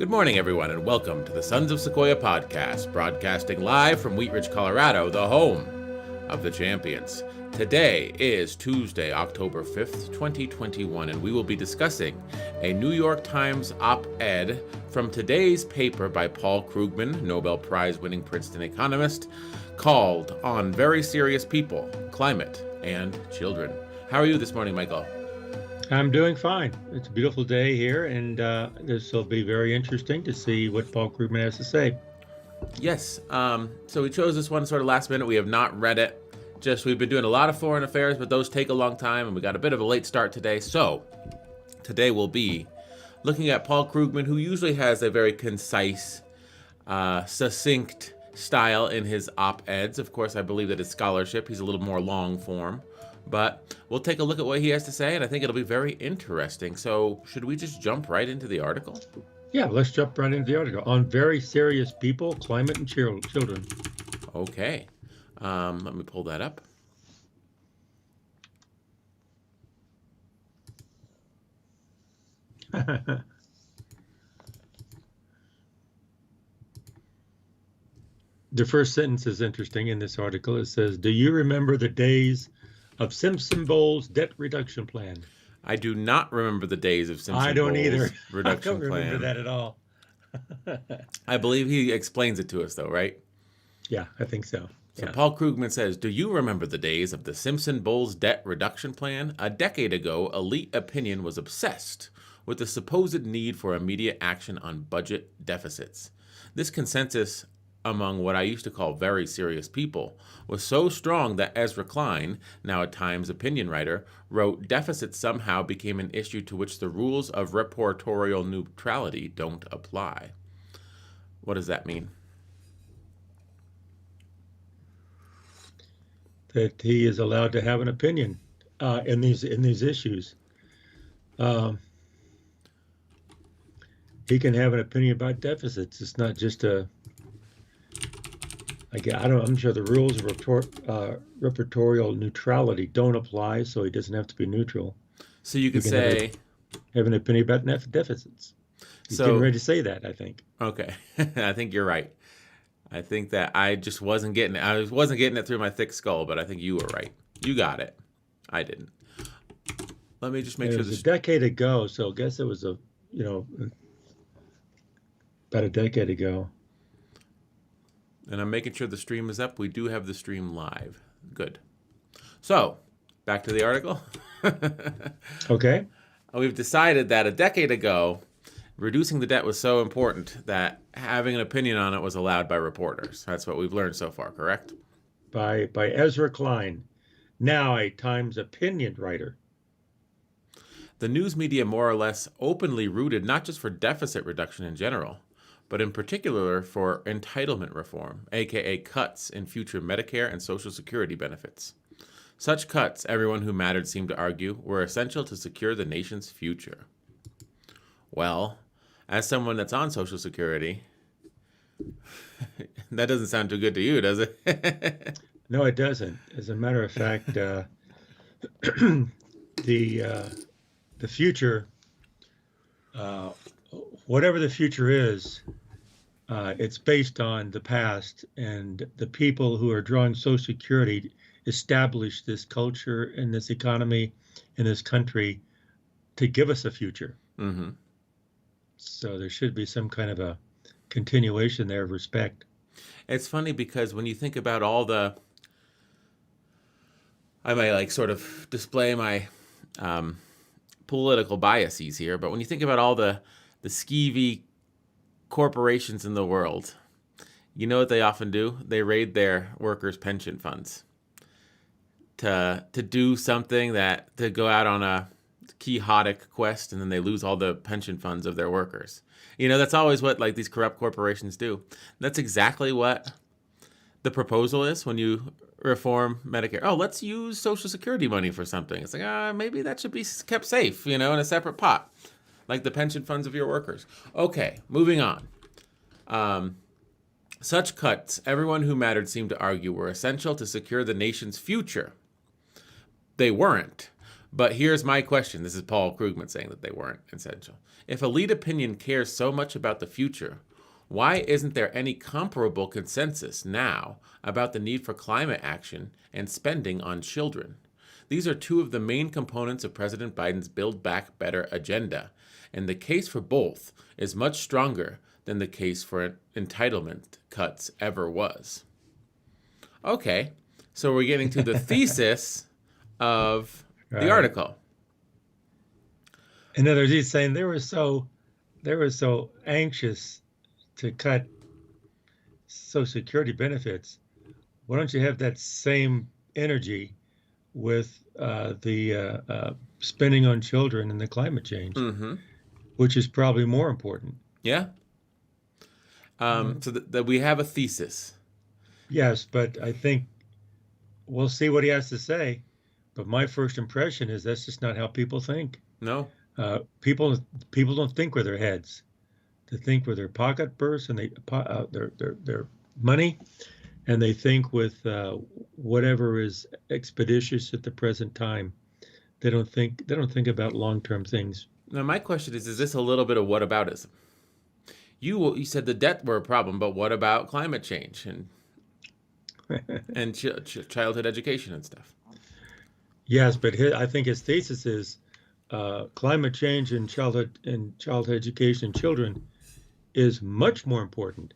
Good morning, everyone, and welcome to the Sons of Sequoia podcast, broadcasting live from Wheat Ridge, Colorado, the home of the champions. Today is Tuesday, October 5th, 2021, and we will be discussing a New York Times op-ed from today's paper by Paul Krugman, Nobel Prize-winning Princeton economist, called On Very Serious People, Climate, and Children. How are you this morning, Michael? I'm doing fine. It's a beautiful day here, and this will be very interesting to see what Paul Krugman has to say. Yes. So we chose this one sort of last minute. We have not read it. We've been doing a lot of foreign affairs, but those take a long time, and we got a bit of a late start today. So today we'll be looking at Paul Krugman, who usually has a very concise, succinct style in his op-eds. Of course, I believe that his scholarship, he's a little more long form. But we'll take a look at what he has to say, and I think it'll be very interesting. So should we just jump right into the article? Yeah, let's jump right into the article. On Very Serious People, Climate, and Children. Okay. Let me pull that up. The first sentence is interesting in this article. It says, "Do you remember the days of Simpson Bowles' debt reduction plan?" I do not remember the days of Simpson I don't Bowles' either. reduction I don't remember that at all. I believe he explains it to us, though, right? Yeah, I think so. So Paul Krugman says, "Do you remember the days of the Simpson Bowles debt reduction plan? A decade ago, elite opinion was obsessed with the supposed need for immediate action on budget deficits. This consensus among what I used to call very serious people was so strong that Ezra Klein, now a Times opinion writer, wrote, 'Deficits somehow became an issue to which the rules of reportorial neutrality don't apply.'" What does that mean? That he is allowed to have an opinion in these issues. He can have an opinion about deficits. It's not just I'm sure the rules of reportorial neutrality don't apply, so he doesn't have to be neutral. So you could say have an opinion about deficits. He's getting ready to say that, I think. Okay, I think you're right. I think that I just wasn't getting it. I wasn't getting it through my thick skull, but I think you were right. You got it. I didn't. Let me just make sure. It was a decade ago, so I guess it was about a decade ago. And I'm making sure the stream is up. We do have the stream live. Good. So, back to the article. Okay. We've decided that a decade ago, reducing the debt was so important that having an opinion on it was allowed by reporters. That's what we've learned so far, correct? By Ezra Klein, now a Times opinion writer. The news media more or less openly rooted not just for deficit reduction in general, but in particular for entitlement reform, aka cuts in future Medicare and Social Security benefits. Such cuts, everyone who mattered seemed to argue, were essential to secure the nation's future. Well, as someone that's on Social Security, that doesn't sound too good to you, does it? No, it doesn't. As a matter of fact, the future, whatever the future is, it's based on the past, and the people who are drawing Social Security established this culture and this economy in this country to give us a future. Mm-hmm. So there should be some kind of a continuation there of respect. It's funny because when you think about all the, I may sort of display my political biases here, but when you think about all the skeevy corporations in the world, you know what they often do? They raid their workers' pension funds to do something to go out on a quixotic quest, and then they lose all the pension funds of their workers. That's always what these corrupt corporations do. That's exactly what the proposal is when you reform Medicare. Oh, let's use Social Security money for something. It's maybe that should be kept safe, in a separate pot, like the pension funds of your workers. Okay, moving on. Such cuts, everyone who mattered seemed to argue, were essential to secure the nation's future. They weren't, But here's my question. This is Paul Krugman saying that they weren't essential. If elite opinion cares so much about the future, why isn't there any comparable consensus now about the need for climate action and spending on children? These are two of the main components of President Biden's Build Back Better agenda, and the case for both is much stronger than the case for entitlement cuts ever was. Okay, so we're getting to the thesis of the article. In other words, he's saying they were so anxious to cut Social Security benefits. Why don't you have that same energy with the spending on children and the climate change, which is probably more important? Yeah. So that we have a thesis. Yes, but I think we'll see what he has to say. But my first impression is that's just not how people think. No. People don't think with their heads. They think with their pocketbooks and their money, and they think with whatever is expeditious at the present time. They don't think about long-term things. Now, my question is this a little bit of whataboutism? You said the debt were a problem, but what about climate change and childhood education and stuff? Yes, but I think his thesis is climate change and childhood education in children is much more important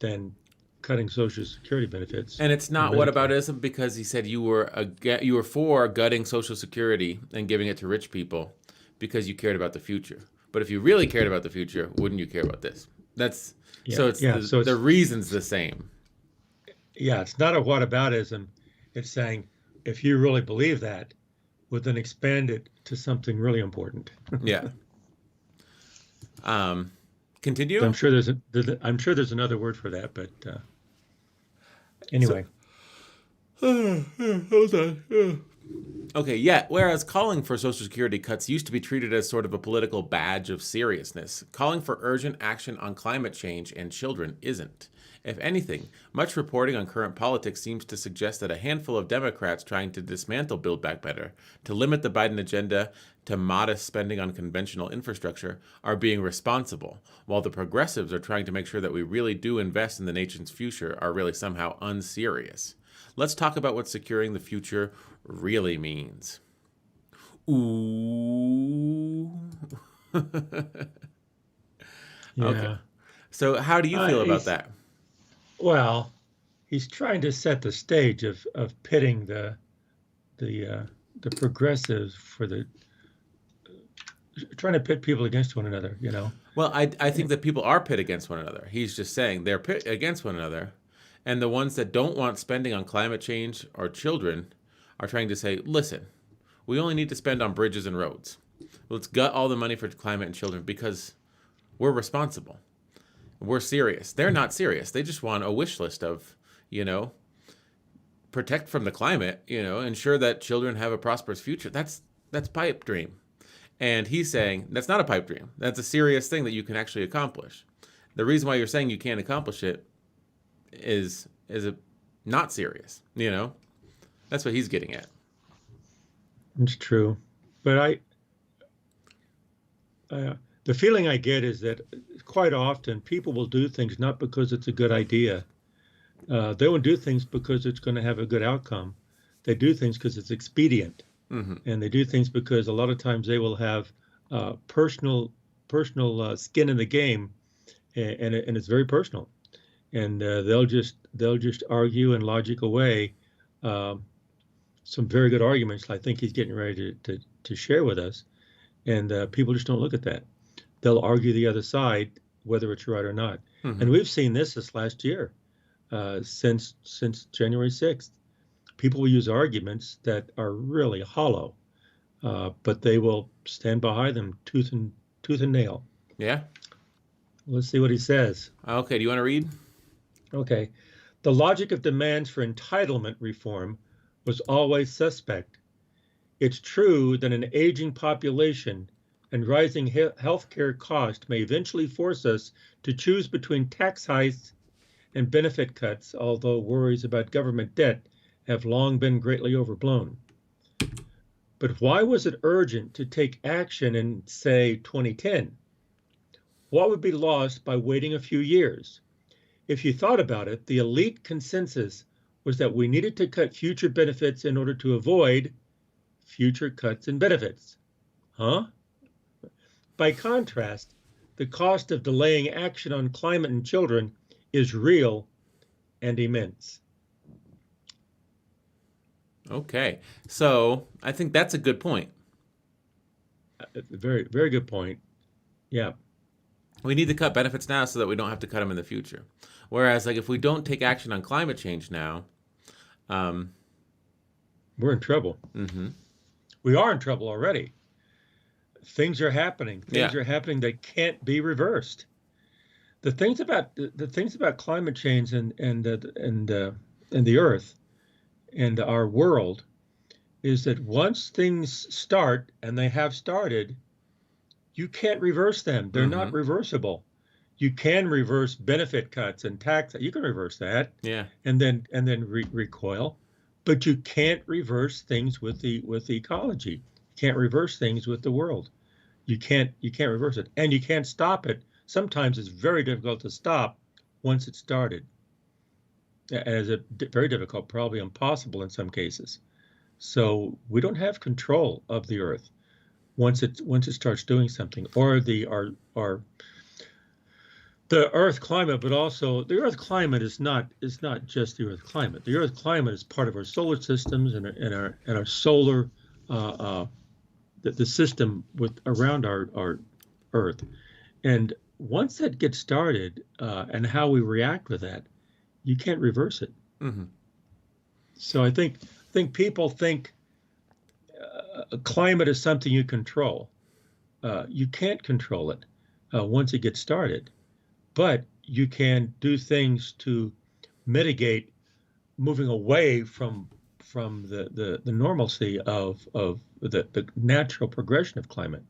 than cutting Social Security benefits. And it's not whataboutism because he said you were for gutting Social Security and giving it to rich people because you cared about the future. But if you really cared about the future, wouldn't you care about this? The reason's the same. Yeah, it's not a whataboutism. It's saying if you really believe that, well, then expand it to something really important. Yeah. Continue. So I'm sure there's another word for that, but anyway. Hold on. Okay, yeah. Whereas calling for Social Security cuts used to be treated as sort of a political badge of seriousness, calling for urgent action on climate change and children isn't. If anything, much reporting on current politics seems to suggest that a handful of Democrats trying to dismantle Build Back Better, to limit the Biden agenda to modest spending on conventional infrastructure, are being responsible, while the progressives are trying to make sure that we really do invest in the nation's future are really somehow unserious. Let's talk about what securing the future really means. Ooh. Yeah. Okay. So how do you feel about that? Well, he's trying to set the stage of pitting the progressives trying to pit people against one another, you know. Well, I think that people are pit against one another. He's just saying they're pit against one another. And the ones that don't want spending on climate change or children are trying to say, listen, we only need to spend on bridges and roads. Let's gut all the money for climate and children because we're responsible. We're serious. They're not serious. They just want a wish list of, protect from the climate, ensure that children have a prosperous future. That's pipe dream. And he's saying that's not a pipe dream. That's a serious thing that you can actually accomplish. The reason why you're saying you can't accomplish it is it not serious, That's what he's getting at. It's true. But the feeling I get is that quite often people will do things not because it's a good idea. They won't do things because it's going to have a good outcome. They do things because it's expedient. Mm-hmm. And they do things because a lot of times they will have personal skin in the game, and it's very personal. And they'll just argue in logical way some very good arguments I think he's getting ready to share with us. And people just don't look at that. They'll argue the other side, whether it's right or not. Mm-hmm. And we've seen this last year, since January 6th. People will use arguments that are really hollow, but they will stand behind them tooth and nail. Yeah. Let's see what he says. Okay. Do you want to read? Okay. The logic of demands for entitlement reform was always suspect. It's true that an aging population and rising healthcare costs may eventually force us to choose between tax hikes and benefit cuts, although worries about government debt have long been greatly overblown. But why was it urgent to take action in, say, 2010? What would be lost by waiting a few years? If you thought about it, the elite consensus was that we needed to cut future benefits in order to avoid future cuts in benefits. Huh? By contrast, the cost of delaying action on climate and children is real and immense. Okay. So I think that's a good point. Very, very good point. Yeah. We need to cut benefits now so that we don't have to cut them in the future. Whereas, like, if we don't take action on climate change now, we're in trouble. Mm-hmm. We are in trouble already. Things are happening. Things are happening that can't be reversed. The things about climate change and the Earth and our world is that once things start, and they have started, you can't reverse them. They're not reversible. You can reverse benefit cuts and tax. You can reverse that. Yeah. And then recoil, but you can't reverse things with the ecology. You can't reverse things with the world. You can't reverse it, and you can't stop it. Sometimes it's very difficult to stop once it's started. As a very difficult, probably impossible in some cases. So we don't have control of the Earth once it starts doing something, or the Earth climate, but also the Earth climate is not just the Earth climate. The Earth climate is part of our solar systems and our solar the system around our Earth. And once that gets started, and how we react with that, you can't reverse it. Mm-hmm. So I think people think climate is something you control. You can't control it once it gets started, but you can do things to mitigate moving away from the normalcy of the natural progression of climate.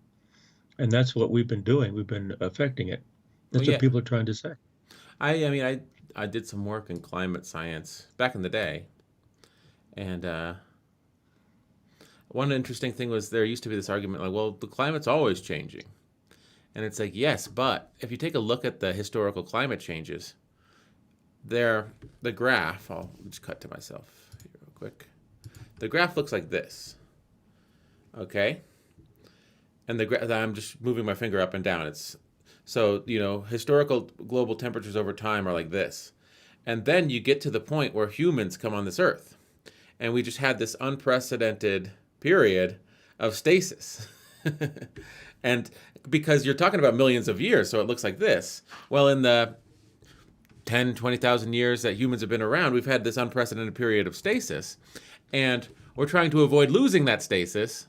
And that's what we've been doing. We've been affecting it. That's what people are trying to say. I did some work in climate science back in the day. And one interesting thing was there used to be this argument like, well, the climate's always changing. And it's like, yes, but if you take a look at the historical climate changes, the graph, I'll just cut to myself here real quick. The graph looks like this. Okay? And I'm just moving my finger up and down. So, historical global temperatures over time are like this. And then you get to the point where humans come on this earth. And we just had this unprecedented period of stasis. And because you're talking about millions of years, so it looks like this. Well, in the 10, 20,000 years that humans have been around, we've had this unprecedented period of stasis. And we're trying to avoid losing that stasis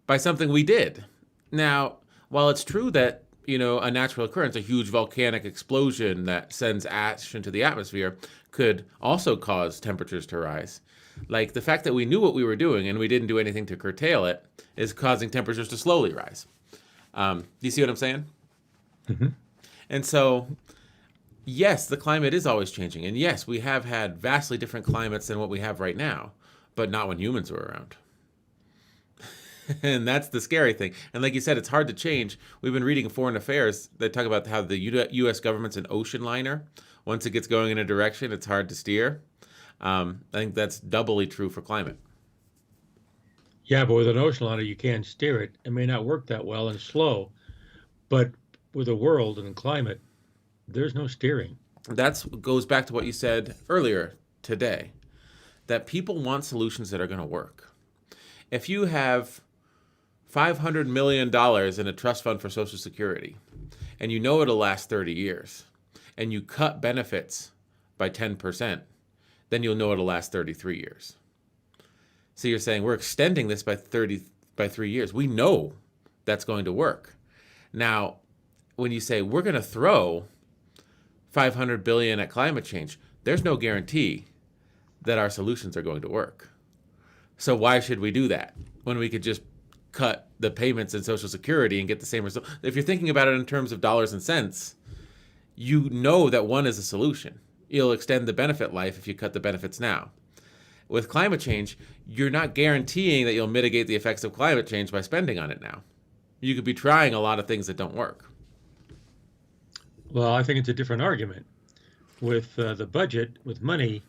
by something we did. Now, while it's true that, a natural occurrence, a huge volcanic explosion that sends ash into the atmosphere could also cause temperatures to rise, like the fact that we knew what we were doing and we didn't do anything to curtail it is causing temperatures to slowly rise. Do you see what I'm saying? Mm-hmm. And so, yes, the climate is always changing. And yes, we have had vastly different climates than what we have right now, but not when humans were around. And that's the scary thing. And like you said, it's hard to change. We've been reading Foreign Affairs that talk about how the U.S. government's an ocean liner. Once it gets going in a direction, it's hard to steer. I think that's doubly true for climate. Yeah, but with an ocean liner, you can steer it. It may not work that well and slow, but with a world and climate, there's no steering. That goes back to what you said earlier today, that people want solutions that are going to work. If you have $500 million in a trust fund for Social Security, and you know it'll last 30 years, and you cut benefits by 10%, then you'll know it'll last 33 years. So you're saying we're extending this by 3 years. We know that's going to work. Now, when you say we're going to throw $500 billion at climate change, there's no guarantee that our solutions are going to work. So why should we do that when we could just cut the payments in Social Security and get the same result? If you're thinking about it in terms of dollars and cents, you know that one is a solution. You'll extend the benefit life if you cut the benefits now. With climate change, you're not guaranteeing that you'll mitigate the effects of climate change by spending on it now. You could be trying a lot of things that don't work. Well, I think it's a different argument. With the budget, with money,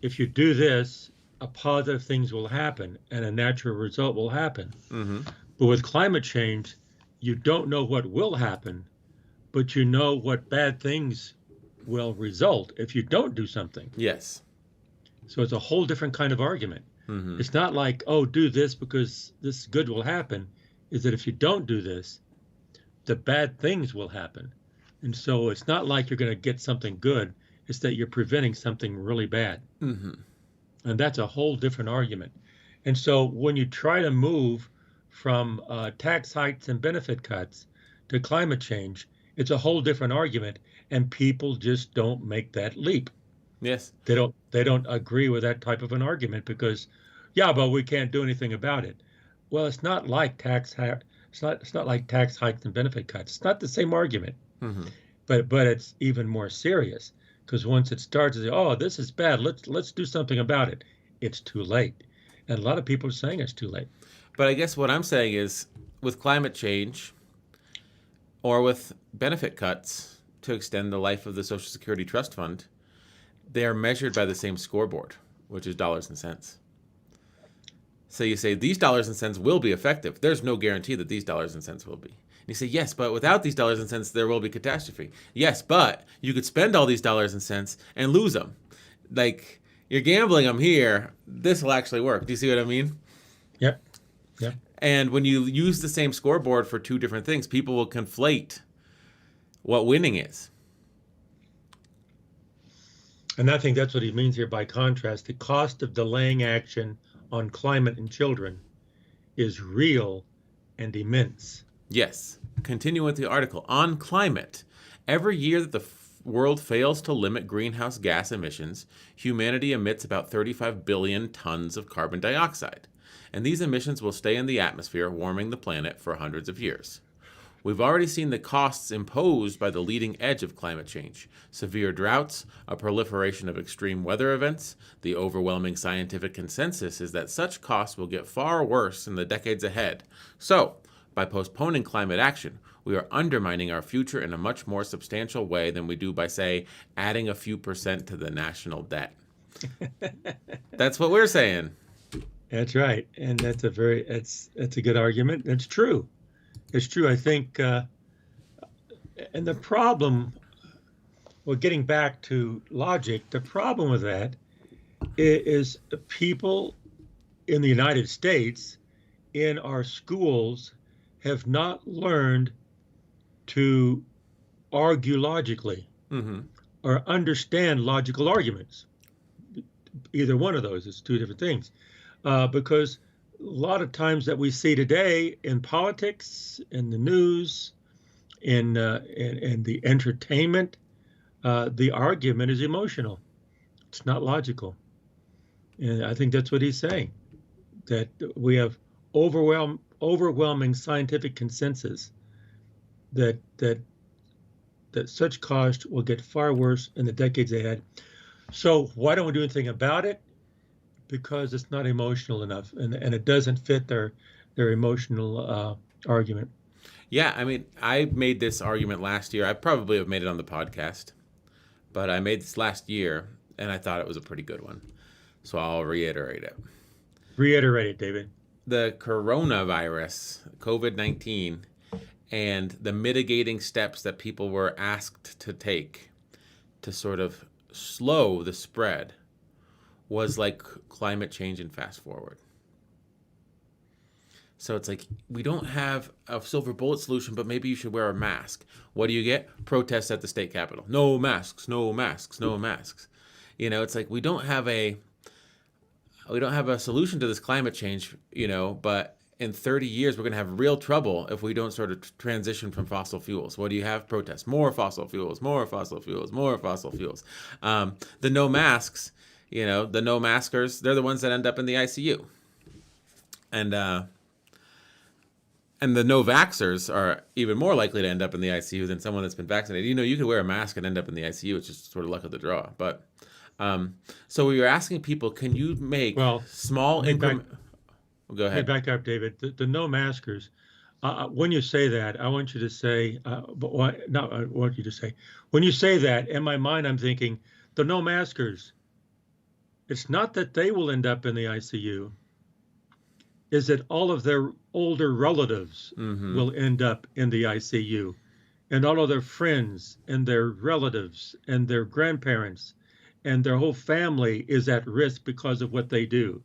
if you do this, a positive things will happen and a natural result will happen. Mm-hmm. But with climate change, you don't know what will happen, but you know what bad things will result if you don't do something. Yes. So it's a whole different kind of argument. Mm-hmm. It's not like, oh, do this because this good will happen. Is that if you don't do this, the bad things will happen. And so it's not like you're going to get something good. It's that you're preventing something really bad. Mm-hmm. And that's a whole different argument. And so when you try to move from tax hikes and benefit cuts to climate change, it's a whole different argument. And people just don't make that leap. Yes. They don't agree with that type of an argument because, yeah, but we can't do anything about it. Well, it's not like it's not like tax hikes and benefit cuts. It's not the same argument. Mm-hmm. But it's even more serious because once it starts to say, oh, this is bad, let's do something about it, it's too late. And a lot of people are saying it's too late. But I guess what I'm saying is with climate change or with benefit cuts to extend the life of the Social Security Trust Fund, they are measured by the same scoreboard, which is dollars and cents. So you say these dollars and cents will be effective. There's no guarantee that these dollars and cents will be. And you say, yes, but without these dollars and cents, there will be catastrophe. Yes, but you could spend all these dollars and cents and lose them. Like, you're gambling them here. This will actually work. Do you see what I mean? Yep. And when you use the same scoreboard for two different things, people will conflate what winning is. And I think that's what he means here by contrast. The cost of delaying action on climate and children is real and immense. Yes. Continue with the article. On climate, every year that the world fails to limit greenhouse gas emissions, humanity emits about 35 billion tons of carbon dioxide. And these emissions will stay in the atmosphere, warming the planet for hundreds of years. We've already seen the costs imposed by the leading edge of climate change. Severe droughts, a proliferation of extreme weather events. The overwhelming scientific consensus is that such costs will get far worse in the decades ahead. So, by postponing climate action, we are undermining our future in a much more substantial way than we do by, say, adding a few percent to the national debt. That's what we're saying. That's right. And that's a good argument. It's true. It's true. I think, and the problem, well, getting back to logic, the problem with that is people in the United States, in our schools, have not learned to argue logically or understand logical arguments. Either one of those is two different things. Because a lot of times that we see today in politics, in the news, in the entertainment, the argument is emotional. It's not logical. And I think that's what he's saying, that we have overwhelming scientific consensus that such cost will get far worse in the decades ahead. So why don't we do anything about it? Because it's not emotional enough, and it doesn't fit their emotional argument. Yeah, I mean, I made this argument last year. I probably have made it on the podcast, but I made this last year, and I thought it was a pretty good one. So I'll reiterate it. Reiterate it, David. The coronavirus, COVID-19, and the mitigating steps that people were asked to take to sort of slow the spread was like climate change and fast forward. So it's like, we don't have a silver bullet solution, but maybe you should wear a mask. What do you get? Protests at the state capitol. No masks, no masks, no masks. You know, it's like we don't have a solution to this climate change, you know, but in 30 years, we're going to have real trouble if we don't sort of transition from fossil fuels. What do you have? Protests. More fossil fuels, more fossil fuels, more fossil fuels. The no masks, you know, the no maskers, they're the ones that end up in the ICU. And the no vaxxers are even more likely to end up in the ICU than someone that's been vaccinated. You know, you could wear a mask and end up in the ICU. It's just sort of luck of the draw. But So we were asking people, can you make Well, small let me back increment? Go let me ahead. back up, David. The no maskers. When you say that, I want you to say, but what? No, I want you to say, when you say that, in my mind, I'm thinking the no maskers. It's not that they will end up in the ICU. Is that all of their older relatives Mm-hmm. will end up in the ICU, and all of their friends and their relatives and their grandparents and their whole family is at risk because of what they do.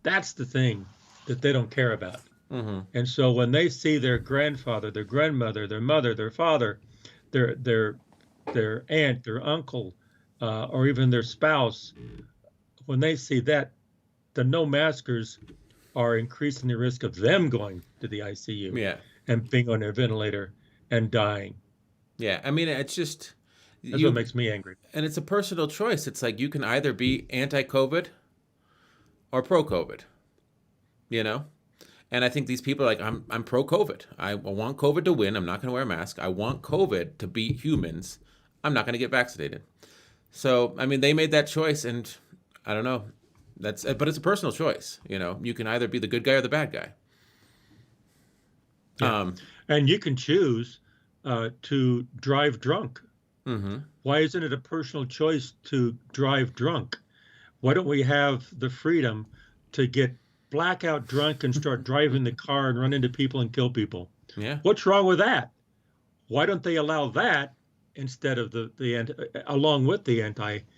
That's the thing that they don't care about. Mm-hmm. And so when they see their grandfather, their grandmother, their mother, their father, their their their aunt, their uncle, or even their spouse, when they see that, the no maskers are increasing the risk of them going to the ICU Yeah. and being on their ventilator and dying. Yeah. I mean, it's just That's what you, makes me angry. and it's a personal choice. It's like you can either be anti-COVID or pro-COVID. You know. And I think these people are like, I'm pro-COVID. I want COVID to win. I'm not going to wear a mask. I want COVID to beat humans. I'm not going to get vaccinated. So, I mean, they made that choice, and I don't know. But it's a personal choice. You know, you can either be the good guy or the bad guy. Yeah. And you can choose to drive drunk. Mm-hmm. Why isn't it a personal choice to drive drunk? Why don't we have the freedom to get blackout drunk and start driving the car and run into people and kill people? Yeah. What's wrong with that? Why don't they allow that instead of along with the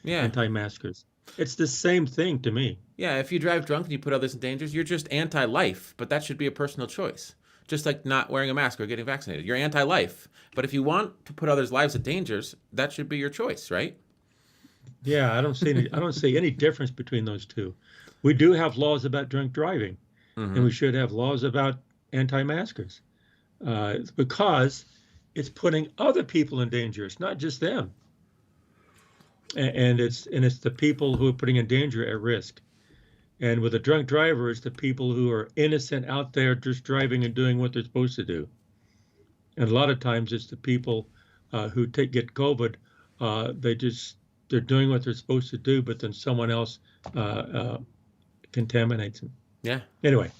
Yeah. anti-maskers? It's the same thing to me. Yeah. If you drive drunk and you put others in danger, you're just anti-life. But that should be a personal choice. Just like not wearing a mask or getting vaccinated. You're anti-life. But if you want to put others' lives at dangers, that should be your choice, right? Yeah, I don't see any difference between those two. We do have laws about drunk driving, and Mm-hmm. we should have laws about anti-maskers, because it's putting other people in danger. It's not just them, and it's the people who are putting in danger at risk. And with a drunk driver, it's the people who are innocent out there just driving and doing what they're supposed to do. And a lot of times, it's the people who get COVID. They're doing what they're supposed to do, but then someone else uh, uh, contaminates them. Yeah. Anyway,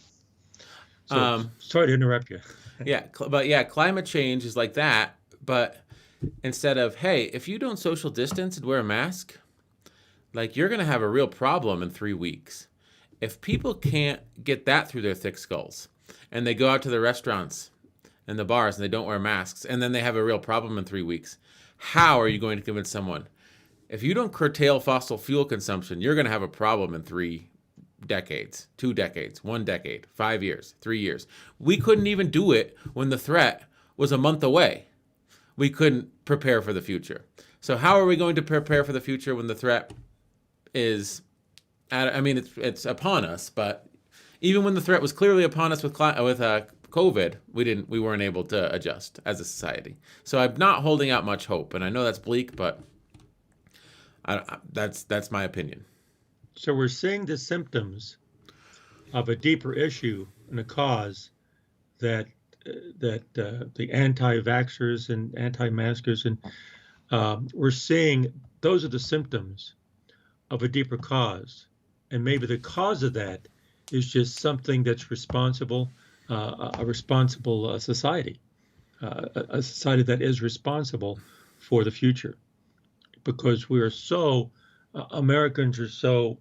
so Um, sorry to interrupt you. yeah. But yeah, climate change is like that. But instead of, hey, if you don't social distance and wear a mask, like you're going to have a real problem in 3 weeks. If people can't get that through their thick skulls and they go out to the restaurants and the bars and they don't wear masks and then they have a real problem in 3 weeks, how are you going to convince someone? If you don't curtail fossil fuel consumption, you're going to have a problem in 3 decades, 2 decades, 1 decade, 5 years, 3 years. We couldn't even do it when the threat was a month away. We couldn't prepare for the future. So how are we going to prepare for the future when the threat is, I mean, it's upon us, but even when the threat was clearly upon us with COVID, we weren't able to adjust as a society. So I'm not holding out much hope, and I know that's bleak, but that's my opinion. So we're seeing the symptoms of a deeper issue and a cause that the anti-vaxxers and anti-maskers and we're seeing those are the symptoms of a deeper cause, and maybe the cause of that is just something that's responsible, a responsible society, a society that is responsible for the future, because we are so Americans are so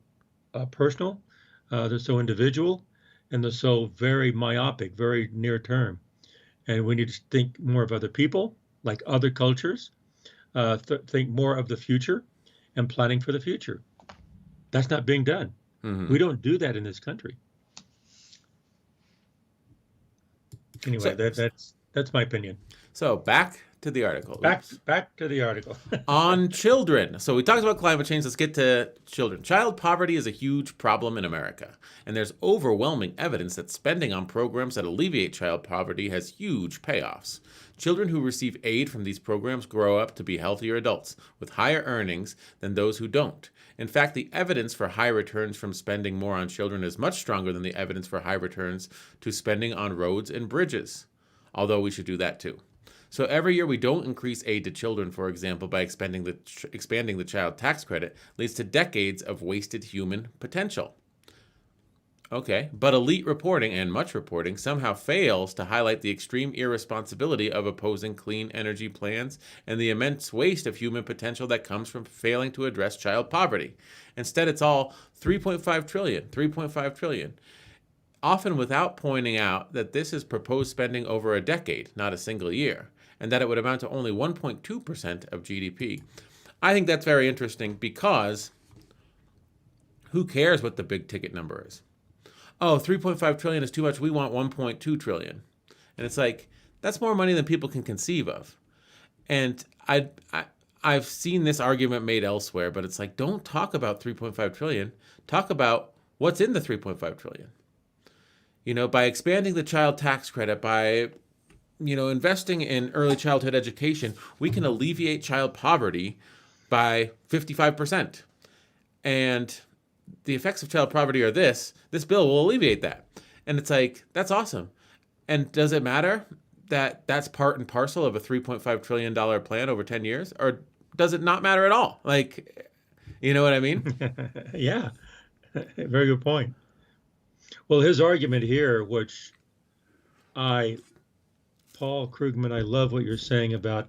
personal, they're so individual, and they're so very myopic, very near term. And we need to think more of other people, like other cultures, think more of the future and planning for the future. That's not being done. Mm-hmm. We don't do that in this country. Anyway, that's my opinion. So back to the article. Back to the article. On children. So we talked about climate change. Let's get to children. Child poverty is a huge problem in America, and there's overwhelming evidence that spending on programs that alleviate child poverty has huge payoffs. Children who receive aid from these programs grow up to be healthier adults with higher earnings than those who don't. In fact, the evidence for high returns from spending more on children is much stronger than the evidence for high returns to spending on roads and bridges, although we should do that too. So every year we don't increase aid to children, for example, by expanding the child tax credit, leads to decades of wasted human potential. Okay, but elite reporting and much reporting somehow fails to highlight the extreme irresponsibility of opposing clean energy plans and the immense waste of human potential that comes from failing to address child poverty. Instead, it's all 3.5 trillion, 3.5 trillion, often without pointing out that this is proposed spending over a decade, not a single year, and that it would amount to only 1.2% of GDP. I think that's very interesting because who cares what the big ticket number is? Oh, 3.5 trillion is too much. We want 1.2 trillion. And it's like, that's more money than people can conceive of. And I've seen this argument made elsewhere, but it's like, don't talk about 3.5 trillion. Talk about what's in the 3.5 trillion. You know, by expanding the child tax credit, by, you know, investing in early childhood education, we can alleviate child poverty by 55%. And the effects of child poverty are this bill will alleviate that. And it's like, that's awesome. And does it matter that that's part and parcel of a $3.5 trillion plan over 10 years? Or does it not matter at all? Like, you know what I mean? Yeah, very good point. Well, his argument here, which Paul Krugman, I love what you're saying about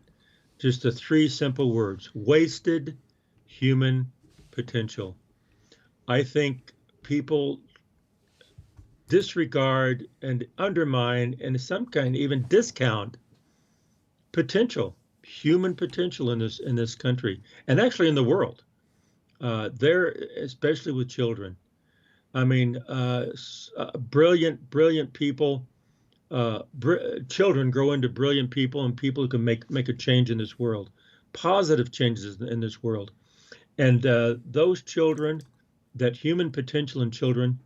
just the three simple words: wasted human potential. I think people disregard and undermine and in some kind even discount potential, human potential in this country and actually in the world. There, especially with children. I mean, brilliant people. Children grow into brilliant people and people who can make a change in this world, positive changes in this world. And those children, that human potential in children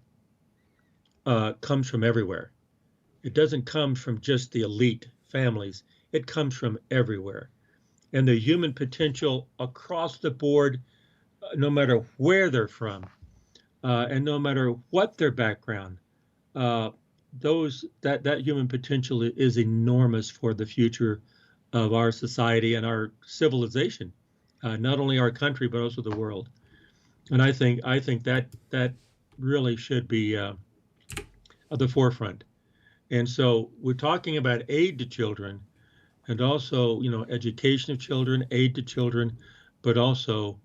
comes from everywhere. It doesn't come from just the elite families. It comes from everywhere. And the human potential across the board, no matter where they're from, and no matter what their background, that human potential is enormous for the future of our society and our civilization, not only our country but also the world. And I think that really should be at the forefront. And so we're talking about aid to children, and also, you know, education of children, aid to children, but also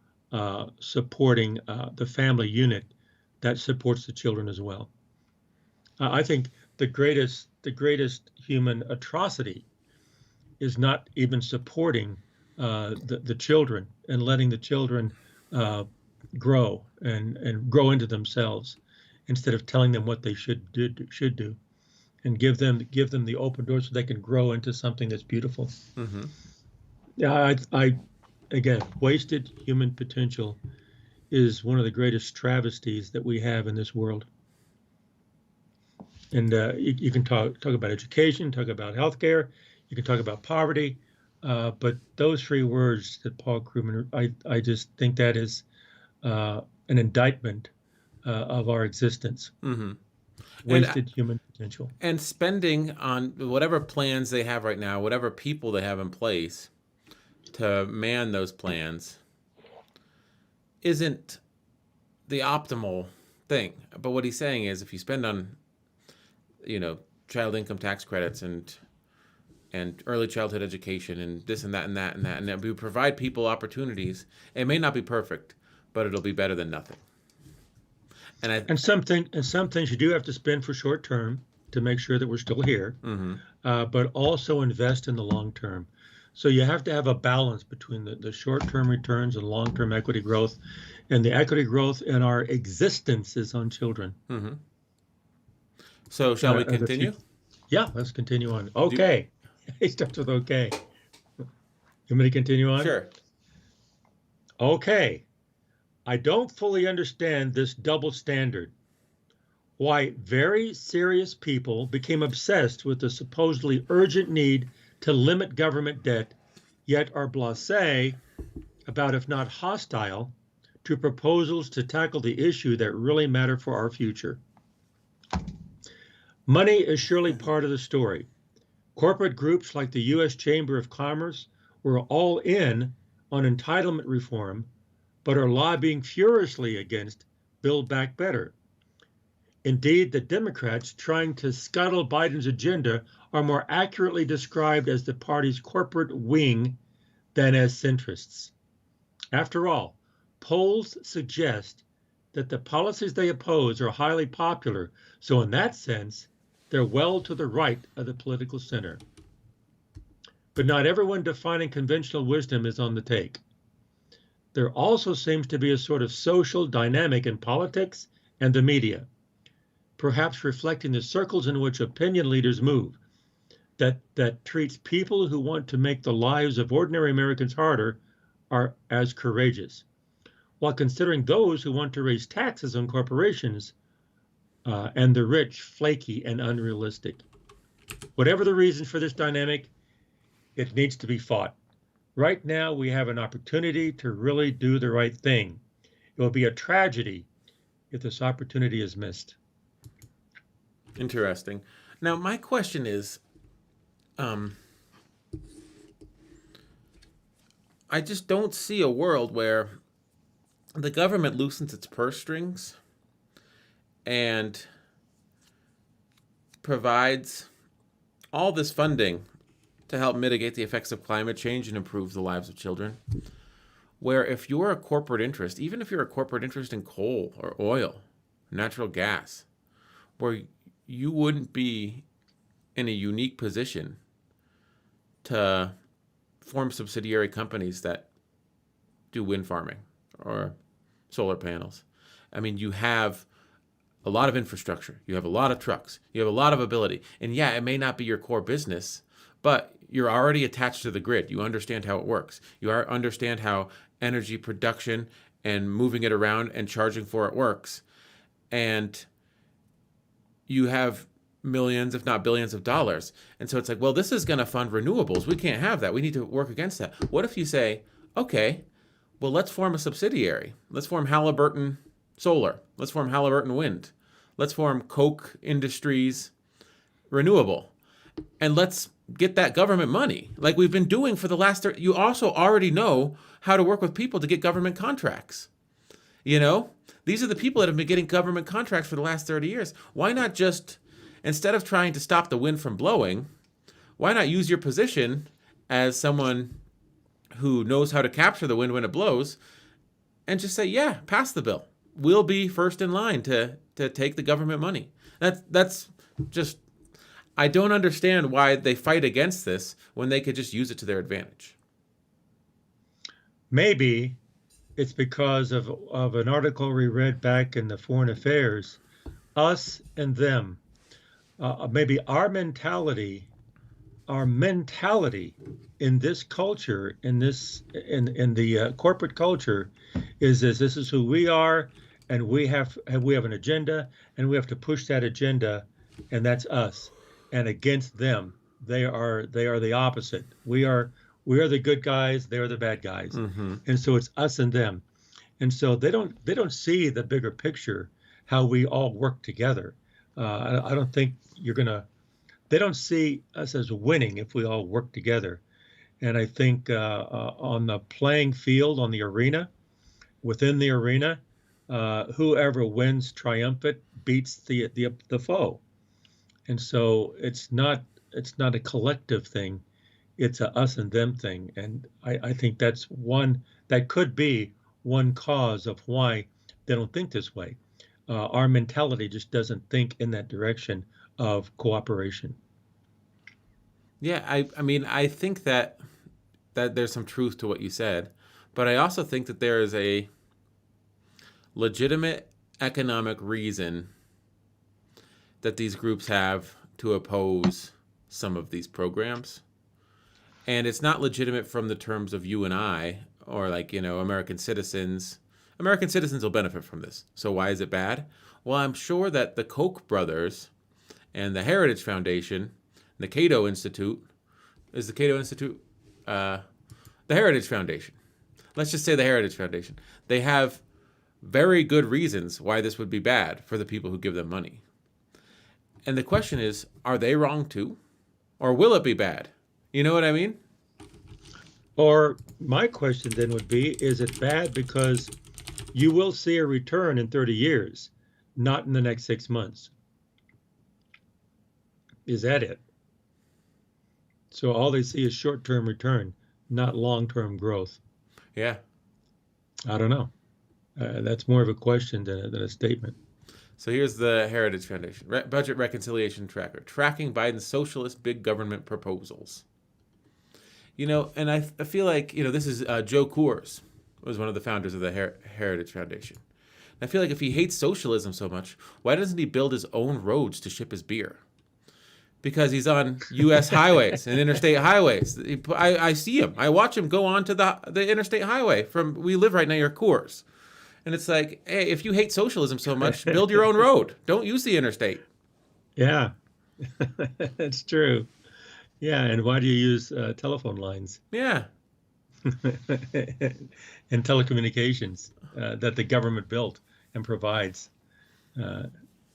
supporting the family unit that supports the children as well. I think the greatest human atrocity is not even supporting the children and letting the children grow and grow into themselves, instead of telling them what they should do, and give them the open door so they can grow into something that's beautiful. Mm-hmm. Yeah, I again, wasted human potential is one of the greatest travesties that we have in this world. And you can talk about education, talk about healthcare, you can talk about poverty, but those three words that Paul Krugman, I just think that is an indictment of our existence. Mm-hmm. Wasted human potential. And spending on whatever plans they have right now, whatever people they have in place to man those plans, isn't the optimal thing. But what he's saying is, if you spend on, you know, child income tax credits and early childhood education and this and that and that and that, and we provide people opportunities, it may not be perfect, but it'll be better than nothing. And some things you do have to spend for short term to make sure that we're still here, mm-hmm. But also invest in the long term. So you have to have a balance between the short-term returns and long-term equity growth, and the equity growth in our existence is on children. Mm-hmm. So shall we continue? Yeah, let's continue on. Okay. It starts with okay. You want me to continue on? Sure. Okay. I don't fully understand this double standard. Why very serious people became obsessed with the supposedly urgent need to limit government debt, yet are blasé about, if not hostile, to proposals to tackle the issue that really matter for our future. Money is surely part of the story, Corporate groups like the U.S. Chamber of Commerce were all in on entitlement reform, but are lobbying furiously against Build Back Better. Indeed, the Democrats trying to scuttle Biden's agenda are more accurately described as the party's corporate wing than as centrists. After all, polls suggest that the policies they oppose are highly popular, so in that sense, they're well to the right of the political center. But not everyone defining conventional wisdom is on the take. There also seems to be a sort of social dynamic in politics and the media, perhaps reflecting the circles in which opinion leaders move, that treats people who want to make the lives of ordinary Americans harder are as courageous, while considering those who want to raise taxes on corporations and the rich flaky and unrealistic. Whatever the reason for this dynamic, it needs to be fought. Right now, we have an opportunity to really do the right thing. It will be a tragedy if this opportunity is missed. Interesting. Now, my question is, I just don't see a world where the government loosens its purse strings and provides all this funding to help mitigate the effects of climate change and improve the lives of children. Where if you're a corporate interest, even if you're a corporate interest in coal or oil, natural gas, where you wouldn't be in a unique position to form subsidiary companies that do wind farming or solar panels. I mean, you have a lot of infrastructure, you have a lot of trucks, you have a lot of ability. And yeah, it may not be your core business, but you're already attached to the grid. You understand how it works. You understand how energy production and moving it around and charging for it works. And you have millions, if not billions of dollars. And so it's like, well, this is going to fund renewables. We can't have that. We need to work against that. What if you say, okay, well, let's form a subsidiary. Let's form Halliburton Solar. Let's form Halliburton Wind. Let's form Koch Industries Renewable. And let's get that government money like we've been doing for the last 30. You also already know how to work with people to get government contracts. You know, these are the people that have been getting government contracts for the last 30 years. Why not just, instead of trying to stop the wind from blowing, why not use your position as someone who knows how to capture the wind when it blows and just say, yeah, pass the bill. We'll be first in line to take the government money. That's just, I don't understand why they fight against this when they could just use it to their advantage. Maybe it's because of an article we read back in the Foreign Affairs, us and them. Maybe our mentality in this culture, in the corporate culture, is this is who we are, and we have an agenda, and we have to push that agenda, and that's us. And against them, they are the opposite. We are the good guys, they're the bad guys. Mm-hmm. And so it's us and them. And so they don't see the bigger picture, how we all work together. I don't think they don't see us as winning if we all work together. And I think on the playing field, on the arena, within the arena, whoever wins triumphant beats the foe. And so it's not a collective thing, it's a us and them thing. And I think that could be one cause of why they don't think this way. Our mentality just doesn't think in that direction of cooperation. Yeah, I mean, I think that there's some truth to what you said, but I also think that there is a legitimate economic reason that these groups have to oppose some of these programs. And it's not legitimate from the terms of you and I, or like, American citizens. American citizens will benefit from this. So why is it bad? Well, I'm sure that the Koch brothers and the Heritage Foundation, the Cato Institute, the Heritage Foundation. Let's just say the Heritage Foundation. They have very good reasons why this would be bad for the people who give them money. And the question is, are they wrong too? Or will it be bad? You know what I mean? Or my question then would be, is it bad because you will see a return in 30 years, not in the next 6 months? Is that it? So all they see is short-term return, not long-term growth. Yeah. I don't know. That's more of a question than a statement. So here's the Heritage Foundation Budget Reconciliation Tracker, tracking Biden's socialist big government proposals. And I feel like, this is Joe Coors, was one of the founders of the Heritage Foundation. And I feel like if he hates socialism so much, why doesn't he build his own roads to ship his beer? Because he's on U.S. highways and interstate highways. I see him. I watch him go on to the interstate highway we live right near Coors. And it's like, hey, if you hate socialism so much, build your own road. Don't use the interstate. Yeah, that's true. Yeah, and why do you use telephone lines? Yeah. And telecommunications that the government built and provides,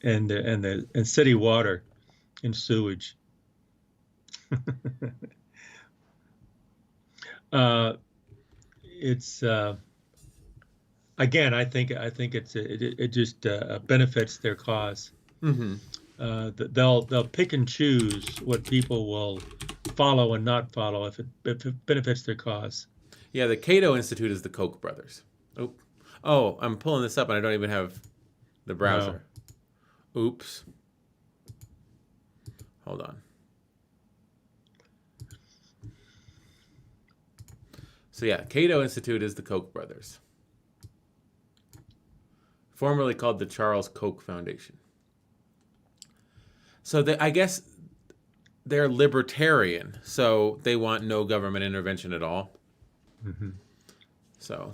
and city water and sewage. It's again, I think it just benefits their cause. Mm-hmm. They'll pick and choose what people will follow and not follow if it benefits their cause. Yeah, the Cato Institute is the Koch brothers. Oh, I'm pulling this up and I don't even have the browser. No. Oops. Hold on. So yeah, Cato Institute is the Koch brothers, formerly called the Charles Koch Foundation. So I guess they're libertarian, so they want no government intervention at all. Mm-hmm. So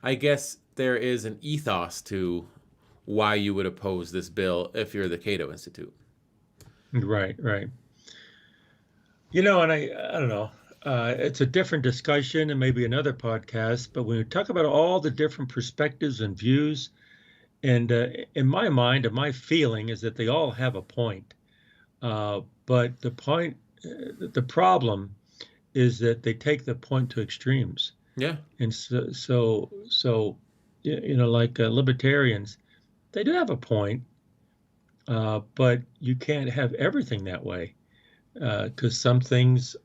I guess there is an ethos to why you would oppose this bill if you're the Cato Institute. Right. And I don't know. It's a different discussion and maybe another podcast, but when we talk about all the different perspectives and views, and in my mind, and my feeling is that they all have a point. But the problem is that they take the point to extremes. Yeah. And so like libertarians, they do have a point, but you can't have everything that way, because some things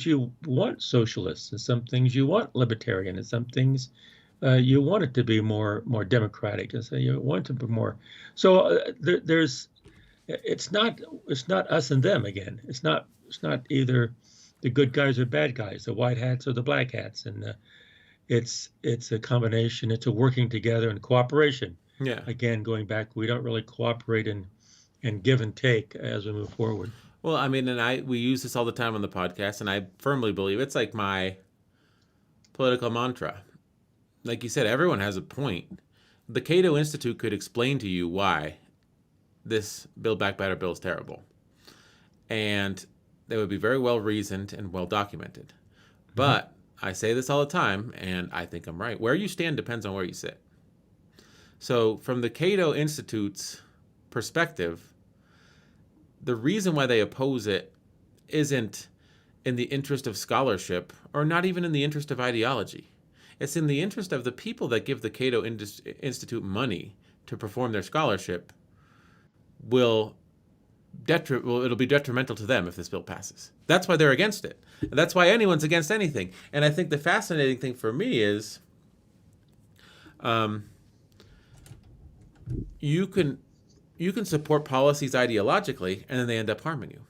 you want socialists, and some things you want libertarian, and some things you want it to be more democratic, and so you want it to be more. So it's not us and them again. It's not either the good guys or bad guys, the white hats or the black hats, and it's a combination. It's a working together and cooperation. Yeah. Again, going back, we don't really cooperate and give and take as we move forward. Well, I mean, we use this all the time on the podcast, and I firmly believe it's like my political mantra. Like you said, everyone has a point. The Cato Institute could explain to you why this Build Back Better bill is terrible. And they would be very well reasoned and well documented. But I say this all the time, and I think I'm right. Where you stand depends on where you sit. So from the Cato Institute's perspective, the reason why they oppose it isn't in the interest of scholarship or not even in the interest of ideology. It's in the interest of the people that give the Cato Institute money to perform their scholarship. It'll be detrimental to them if this bill passes. That's why they're against it. And that's why anyone's against anything. And I think the fascinating thing for me is you can support policies ideologically and then they end up harming you.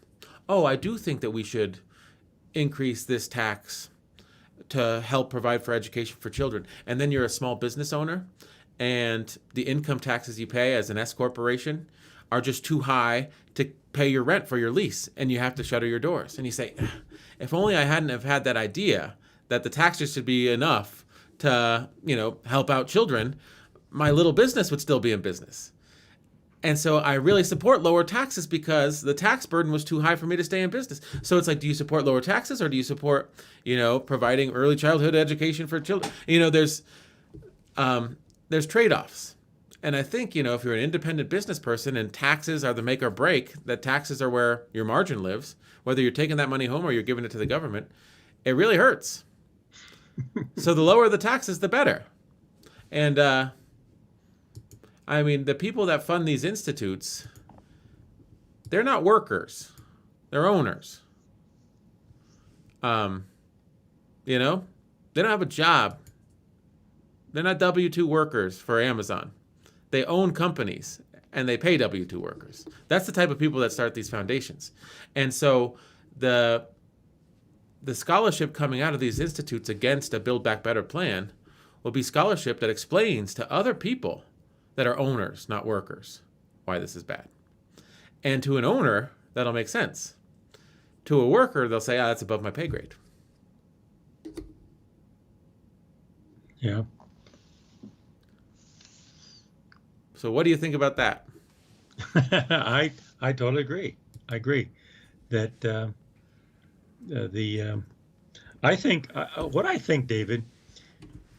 Oh, I do think that we should increase this tax to help provide for education for children. And then you're a small business owner and the income taxes you pay as an S corporation are just too high to pay your rent for your lease, and you have to shutter your doors. And you say, if only I hadn't have had that idea that the taxes should be enough to, help out children, my little business would still be in business. And so I really support lower taxes because the tax burden was too high for me to stay in business. So it's like, do you support lower taxes or do you support, providing early childhood education for children? There's trade-offs. And I think, if you're an independent business person and taxes are the make or break, that taxes are where your margin lives, whether you're taking that money home or you're giving it to the government, it really hurts. So the lower the taxes, the better. And the people that fund these institutes, they're not workers. They're owners. They don't have a job. They're not W-2 workers for Amazon. They own companies and they pay W-2 workers. That's the type of people that start these foundations. And so the scholarship coming out of these institutes against a Build Back Better plan will be scholarship that explains to other people that are owners, not workers, why this is bad. And to an owner, that'll make sense. To a worker, they'll say, that's above my pay grade. Yeah. So what do you think about that? I totally agree. I agree that I think what I think, David,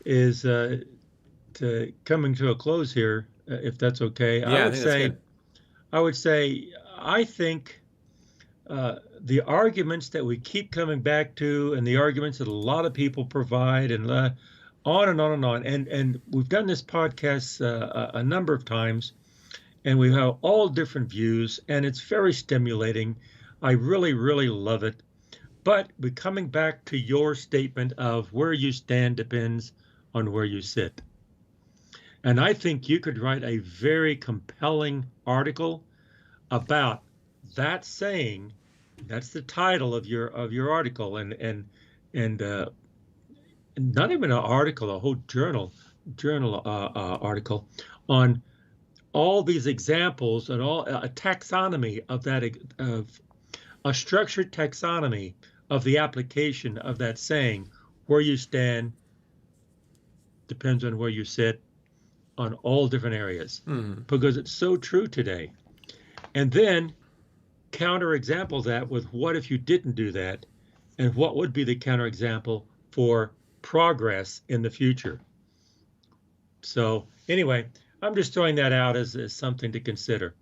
is coming to a close here, if that's okay. Yeah, I think that's good. I think the arguments that we keep coming back to, and the arguments that a lot of people provide, and on and on and on. And we've done this podcast a number of times, and we have all different views, and it's very stimulating. I really, really love it. But we're coming back to your statement of where you stand depends on where you sit. And I think you could write a very compelling article about that saying. That's the title of your article, and not even an article, a whole journal article on all these examples and all a taxonomy of that, of a structured taxonomy of the application of that saying, where you stand depends on where you sit, on all different areas, because it's so true today. And then counterexample that with what if you didn't do that, and what would be the counterexample for progress in the future. So anyway, I'm just throwing that out as something to consider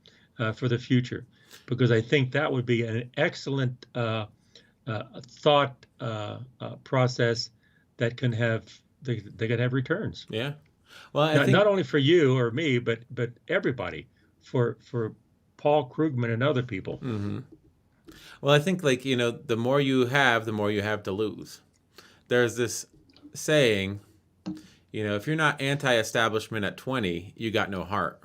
for the future, because I think that would be an excellent thought process that can have they can have returns. Yeah. Well, I think not only for you or me, but everybody, for Paul Krugman and other people. Mm-hmm. Well, I think the more you have, the more you have to lose. There's this saying, if you're not anti-establishment at 20, you got no heart.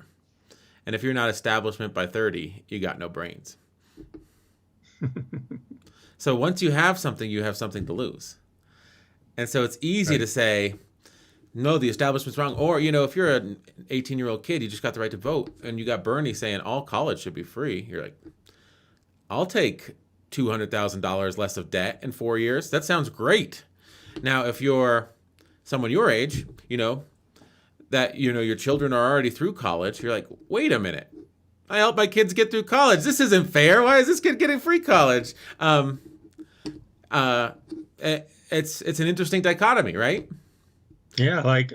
And if you're not establishment by 30, you got no brains. So once you have something to lose. And so it's easy to say, no, the establishment's wrong. Or, if you're an 18-year-old kid, you just got the right to vote, and you got Bernie saying all college should be free. You're like, I'll take $200,000 less of debt in 4 years. That sounds great. Now, if you're someone your age, that, your children are already through college, you're like, wait a minute. I helped my kids get through college. This isn't fair. Why is this kid getting free college? It's an interesting dichotomy, right? Yeah, like,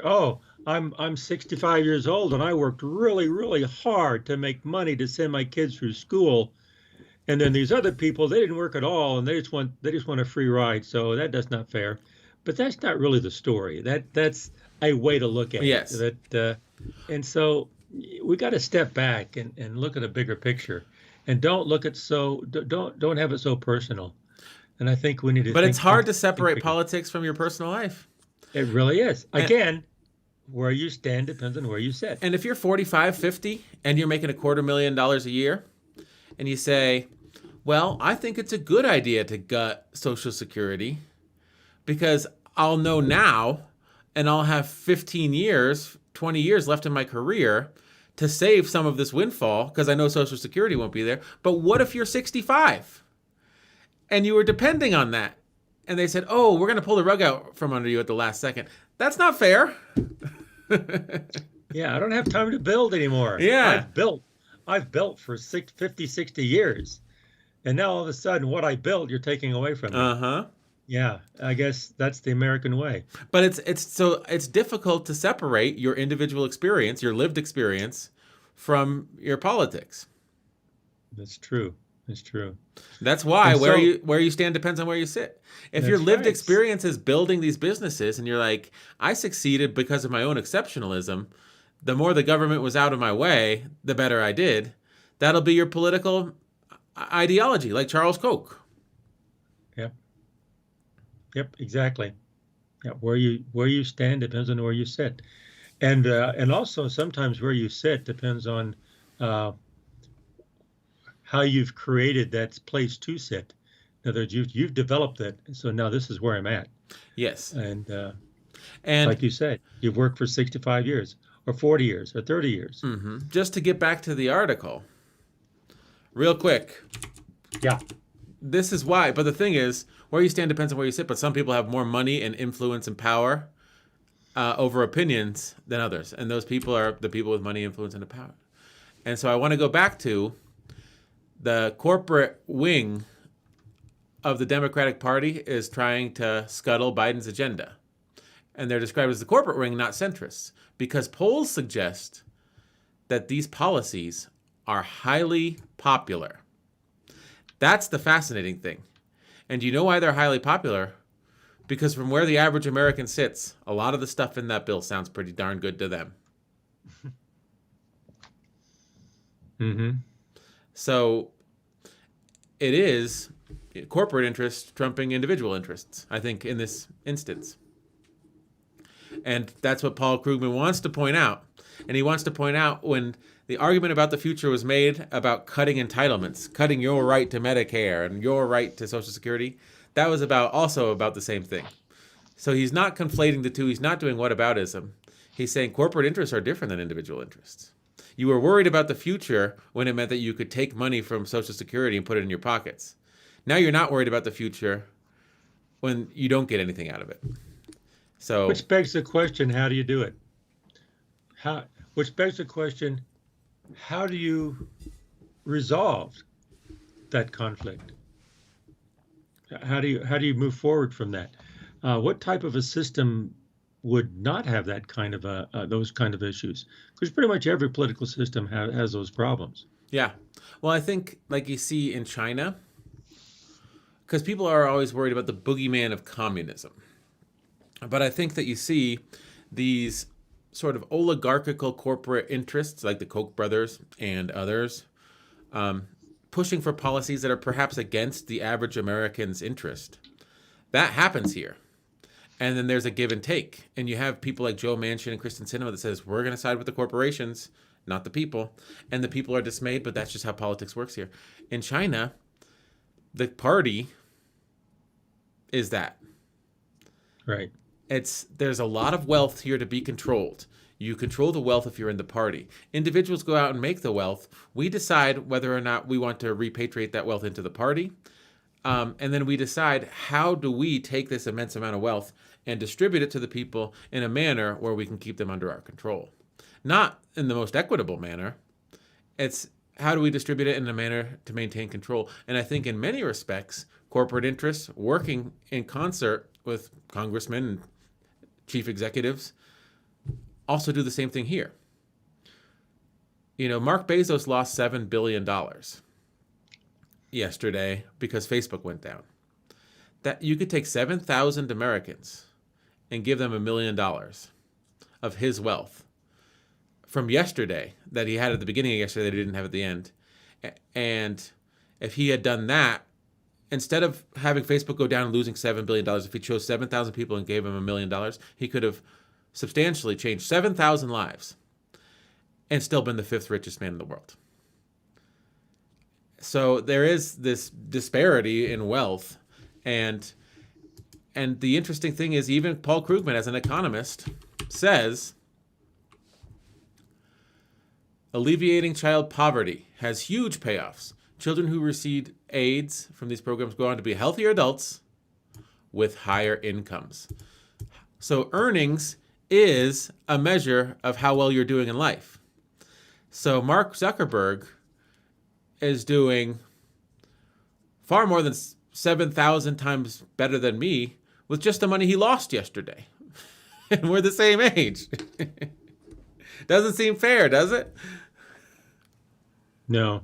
I'm 65 years old and I worked really, really hard to make money to send my kids through school. And then these other people, they didn't work at all, and they just want a free ride. So that's not fair. But that's not really the story. That's a way to look at yes. it. And so we got to step back and look at a bigger picture, and don't have it so personal. And I think we need to. But it's hard to separate politics from your personal life. It really is. Again, where you stand depends on where you sit. And if you're 45, 50, and you're making $250,000 a year, and you say, well, I think it's a good idea to gut Social Security because I'll know now and I'll have 15 years, 20 years left in my career to save some of this windfall because I know Social Security won't be there. But what if you're 65 and you were depending on that? And they said, oh, we're going to pull the rug out from under you at the last second. That's not fair. Yeah, I don't have time to build anymore. Yeah. I've built for 50, 60 years. And now all of a sudden what I built, you're taking away from me. Uh-huh. Yeah, I guess that's the American way. But it's difficult to separate your individual experience, your lived experience, from your politics. That's true. That's true. That's why And so where you stand depends on where you sit. If your that's lived right. experience is building these businesses and you're like, I succeeded because of my own exceptionalism, the more the government was out of my way, the better I did. That'll be your political ideology, like Charles Koch. Yep. Yep. Exactly. Yeah. Where you stand depends on where you sit, and also sometimes where you sit depends on uh, how you've created that place to sit. In other words, you've developed it. So now this is where I'm at. Yes. And And like you said, you've worked for 65 years or 40 years or 30 years. just to get back to the article, real quick, Yeah. this is why. But the thing is, where you stand depends on where you sit. But some people have more money and influence and power over opinions than others. And those people are the people with money, influence, and power. And so I want to go back to the corporate wing of the Democratic Party is trying to scuttle Biden's agenda. And they're described as the corporate wing, not centrists, because polls suggest that these policies are highly popular. That's the fascinating thing. And you know why they're highly popular? Because from where the average American sits, a lot of the stuff in that bill sounds pretty darn good to them. Mm-hmm. So it is corporate interests trumping individual interests, I think, in this instance. And that's what Paul Krugman wants to point out. And he wants to point out when the argument about the future was made about cutting entitlements, cutting your right to Medicare and your right to Social Security, that was also about the same thing. So he's not conflating the two. He's not doing whataboutism. He's saying corporate interests are different than individual interests. You were worried about the future when it meant that you could take money from Social Security and put it in your pockets. Now you're not worried about the future when you don't get anything out of it. So, Which begs the question, how do you do it? Which begs the question, how do you resolve that conflict? How do you move forward from that? What type of a system would not have that kind of those kind of issues? Because pretty much every political system has those problems. yeah. Well, I think like you see in China, because people are always worried about the boogeyman of communism. But I think that you see these sort of oligarchical corporate interests like the Koch brothers and others pushing for policies that are perhaps against the average American's interest. That happens here. And then there's a give and take. And you have people like Joe Manchin and Kristen Sinema that says, we're going to side with the corporations, not the people. And the people are dismayed, but that's just how politics works here. In China, the party is that. Right. There's a lot of wealth here to be controlled. You control the wealth if you're in the party. Individuals go out and make the wealth. We decide whether or not we want to repatriate that wealth into the party. And then we decide how do we take this immense amount of wealth and distribute it to the people in a manner where we can keep them under our control. Not in the most equitable manner. It's how do we distribute it in a manner to maintain control? And I think in many respects, corporate interests working in concert with congressmen and chief executives also do the same thing here. You know, Mark Bezos lost $7 billion yesterday because Facebook went down. That you could take 7,000 Americans and give them $1 million of his wealth from yesterday that he had at the beginning of yesterday that he didn't have at the end. And if he had done that, instead of having Facebook go down and losing $7 billion, if he chose 7,000 people and gave them $1 million, he could have substantially changed 7,000 lives and still been the fifth richest man in the world. So there is this disparity in wealth. And the interesting thing is even Paul Krugman, as an economist, says alleviating child poverty has huge payoffs. Children who receive aids from these programs go on to be healthier adults with higher incomes. So earnings is a measure of how well you're doing in life. So Mark Zuckerberg is doing far more than 7,000 times better than me with just the money he lost yesterday. And we're the same age. Doesn't seem fair, does it? No.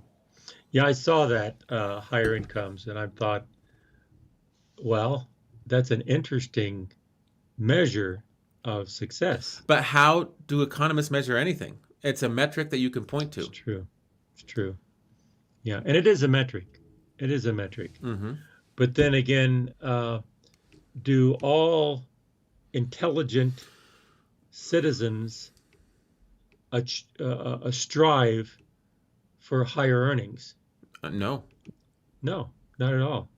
Yeah, I saw that higher incomes, and I thought, well, that's an interesting measure of success. But how do economists measure anything? It's a metric that you can point to. It's true. It's true. Yeah, and it is a metric. It is a metric. Mm-hmm. But then again, do all intelligent citizens strive for higher earnings? No. No, not at all.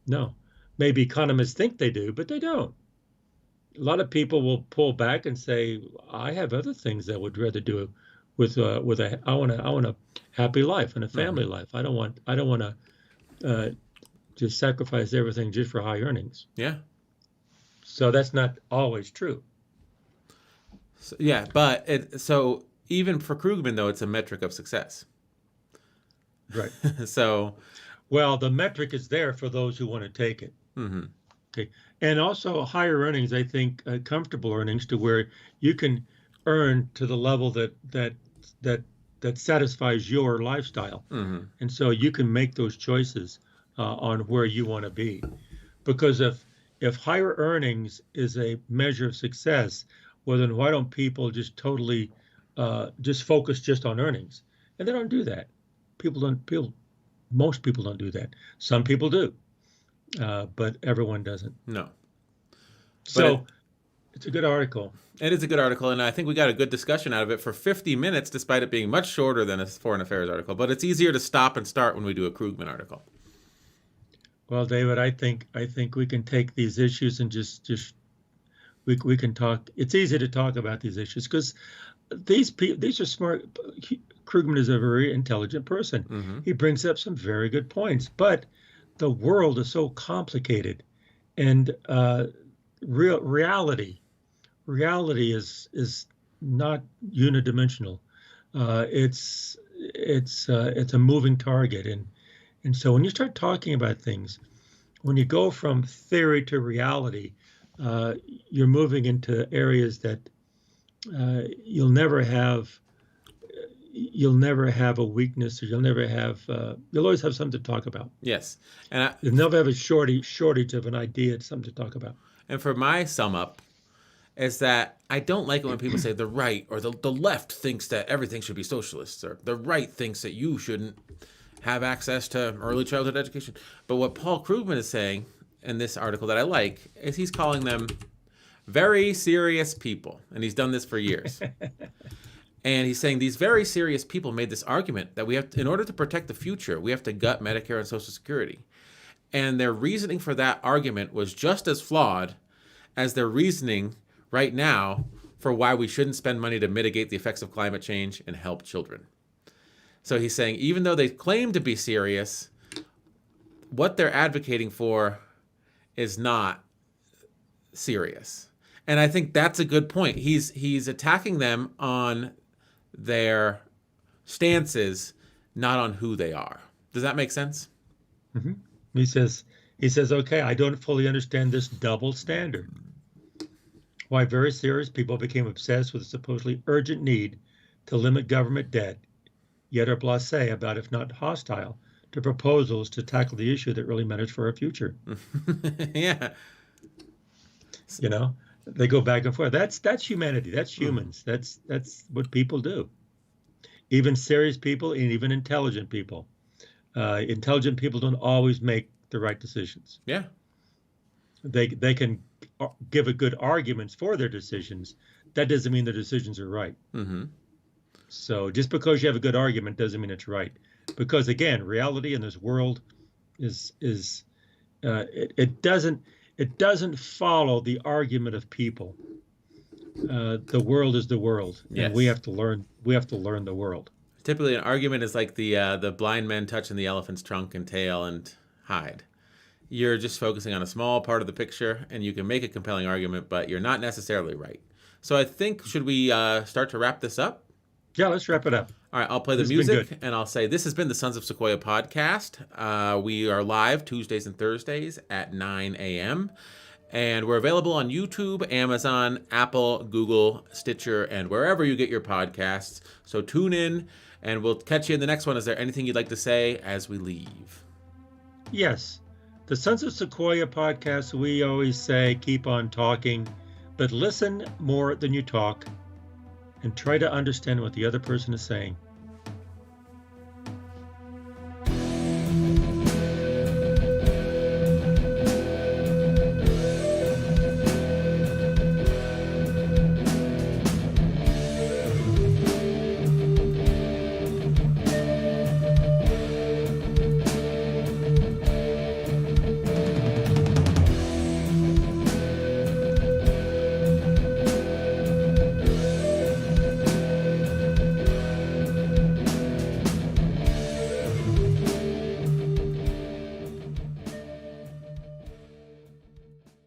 No. Maybe economists think they do, but they don't. A lot of people will pull back and say, "I have other things I would rather do I want a happy life and a family life. I don't want to just sacrifice everything just for high earnings." Yeah. So that's not always true. So, yeah, but so even for Krugman, though, it's a metric of success. Right. So, well, the metric is there for those who want to take it. mm-hmm. Okay. And also higher earnings, I think, comfortable earnings to where you can earn to the level that satisfies your lifestyle. Mm-hmm. And so you can make those choices on where you want to be. Because if higher earnings is a measure of success, well, then why don't people just totally just focus just on earnings? And they don't do that. Most people don't do that. Some people do, but everyone doesn't. No. So it's a good article. It is a good article, and I think we got a good discussion out of it for 50 minutes, despite it being much shorter than a foreign affairs article. But it's easier to stop and start when we do a Krugman article. Well, David, I think we can take these issues and just we can talk. It's easy to talk about these issues because these are smart. Krugman is a very intelligent person. Mm-hmm. He brings up some very good points, but the world is so complicated, and reality is not unidimensional. It's a moving target, and so when you start talking about things, when you go from theory to reality, you're moving into areas that you'll never have a weakness, or you'll always have something to talk about. Yes. And you'll never have a shortage of an idea, something to talk about. And for my sum up is that I don't like it when people say the right or the left thinks that everything should be socialist, or the right thinks that you shouldn't have access to early childhood education. But what Paul Krugman is saying in this article that I like is he's calling them very serious people. And he's done this for years. And he's saying these very serious people made this argument that we have, in order to protect the future, we have to gut Medicare and Social Security. And their reasoning for that argument was just as flawed as their reasoning right now for why we shouldn't spend money to mitigate the effects of climate change and help children. So he's saying even though they claim to be serious, what they're advocating for is not serious. And I think that's a good point. He's attacking them on their stances, not on who they are. Does that make sense? Mm-hmm. He says, okay, I don't fully understand this double standard. Why very serious people became obsessed with the supposedly urgent need to limit government debt, yet are blasé about, if not hostile, to proposals to tackle the issue that really matters for our future. Yeah. You know, they go back and forth. That's humanity. That's humans. That's what people do. Even serious people and even intelligent people. Intelligent people don't always make the right decisions. Yeah. They can give a good arguments for their decisions. That doesn't mean their decisions are right. Mm-hmm. So just because you have a good argument doesn't mean it's right. Because again, reality in this world it doesn't follow the argument of people. The world is the world, yes. And we have to learn the world. Typically, an argument is like the blind men touching the elephant's trunk and tail and hide. You're just focusing on a small part of the picture, and you can make a compelling argument, but you're not necessarily right. So I think, should we start to wrap this up? Yeah, let's wrap it up. All right, I'll play the This has been music good. and I'll say this has been the Sons of Sequoia podcast. We are live Tuesdays and Thursdays at 9 a.m. And we're available on YouTube, Amazon, Apple, Google, Stitcher, and wherever you get your podcasts. So tune in and we'll catch you in the next one. Is there anything you'd like to say as we leave? Yes, the Sons of Sequoia podcast, we always say keep on talking, but listen more than you talk and try to understand what the other person is saying.